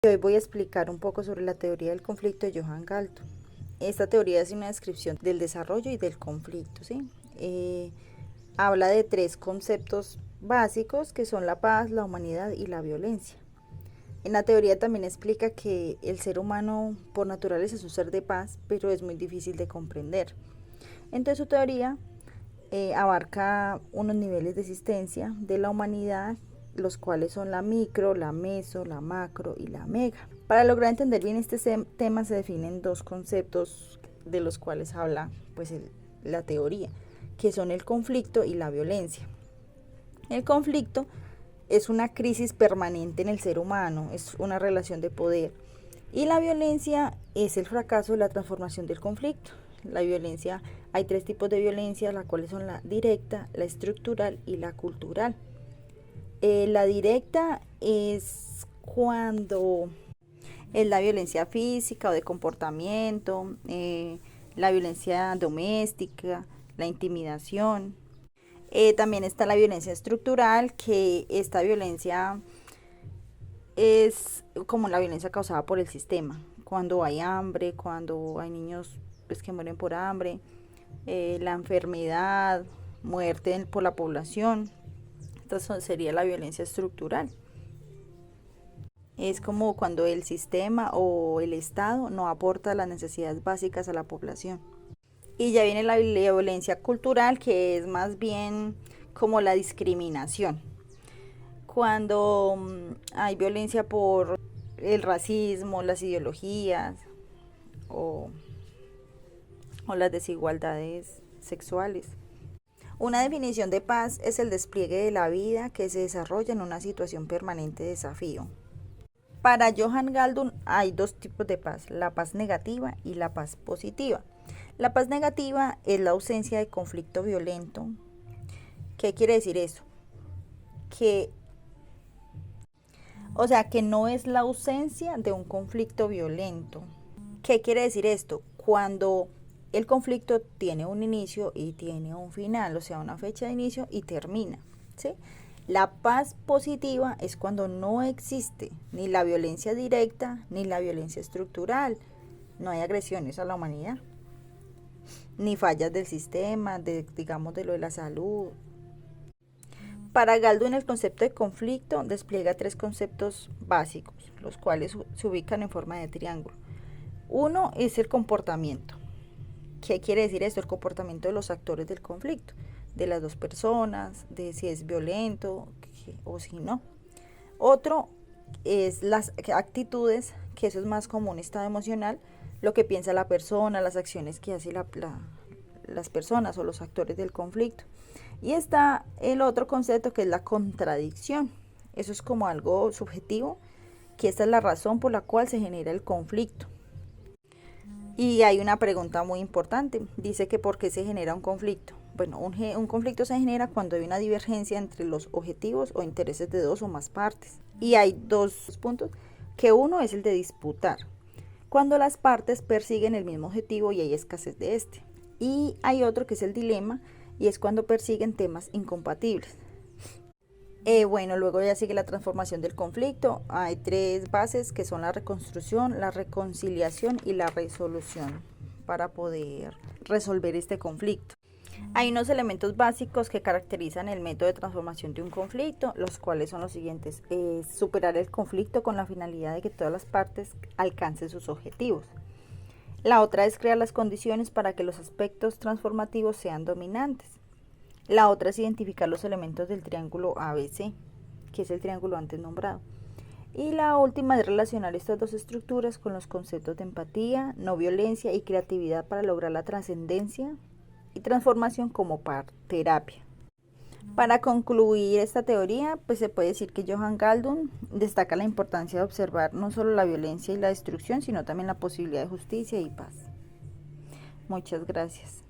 Hoy voy a explicar un poco sobre la teoría del conflicto de Johan Galtung. Esta teoría es una descripción del desarrollo y del conflicto, ¿sí? Habla de tres conceptos básicos que son la paz, la humanidad y la violencia. En la teoría también explica que el ser humano por naturaleza es un ser de paz, pero es muy difícil de comprender. Entonces su teoría abarca unos niveles de existencia de la humanidad, los cuales son la micro, la meso, la macro y la mega. Para lograr entender bien este tema se definen dos conceptos de los cuales habla pues, la teoría, que son el conflicto y la violencia. El conflicto es una crisis permanente en el ser humano, es una relación de poder, y la violencia es el fracaso de la transformación del conflicto. La violencia, hay tres tipos de violencia, las cuales son la directa, la estructural y la cultural. La directa es cuando es la violencia física o de comportamiento, la violencia doméstica, la intimidación. También está la violencia estructural, que esta violencia es como la violencia causada por el sistema, cuando hay hambre, cuando hay niños pues, que mueren por hambre, la enfermedad, muerte por la población. Entonces sería la violencia estructural. Es como cuando el sistema o el Estado no aporta las necesidades básicas a la población. Y ya viene la violencia cultural, que es más bien como la discriminación. Cuando hay violencia por el racismo, las ideologías o, o las desigualdades sexuales. Una definición de paz es el despliegue de la vida que se desarrolla en una situación permanente de desafío. Para Johan Galtung hay dos tipos de paz, la paz negativa y la paz positiva. La paz negativa es la ausencia de conflicto violento. ¿Qué quiere decir eso? Que no es la ausencia de un conflicto violento. ¿Qué quiere decir esto? Cuando el conflicto tiene un inicio y tiene un final, o sea, una fecha de inicio y termina, ¿sí? La paz positiva es cuando no existe ni la violencia directa ni la violencia estructural. No hay agresiones a la humanidad, ni fallas del sistema, digamos de lo de la salud. Para Galtung el concepto de conflicto despliega tres conceptos básicos, los cuales se ubican en forma de triángulo. Uno es el comportamiento. ¿Qué quiere decir esto? El comportamiento de los actores del conflicto, de las dos personas, de si es violento o si no. Otro es las actitudes, que eso es más como un estado emocional, lo que piensa la persona, las acciones que hace las personas o los actores del conflicto. Y está el otro concepto, que es la contradicción. Eso es como algo subjetivo, que esta es la razón por la cual se genera el conflicto. Y hay una pregunta muy importante, dice que ¿por qué se genera un conflicto? Bueno, un conflicto se genera cuando hay una divergencia entre los objetivos o intereses de dos o más partes. Y hay dos puntos, que uno es el de disputar, cuando las partes persiguen el mismo objetivo y hay escasez de este. Y hay otro que es el dilema, y es cuando persiguen temas incompatibles. Bueno, luego ya sigue la transformación del conflicto. Hay tres bases que son la reconstrucción, la reconciliación y la resolución para poder resolver este conflicto. Hay unos elementos básicos que caracterizan el método de transformación de un conflicto, los cuales son los siguientes. Superar el conflicto con la finalidad de que todas las partes alcancen sus objetivos. La otra es crear las condiciones para que los aspectos transformativos sean dominantes. La otra es identificar los elementos del triángulo ABC, que es el triángulo antes nombrado. Y la última es relacionar estas dos estructuras con los conceptos de empatía, no violencia y creatividad para lograr la trascendencia y transformación como terapia. Para concluir esta teoría, pues se puede decir que Johan Galtung destaca la importancia de observar no solo la violencia y la destrucción, sino también la posibilidad de justicia y paz. Muchas gracias.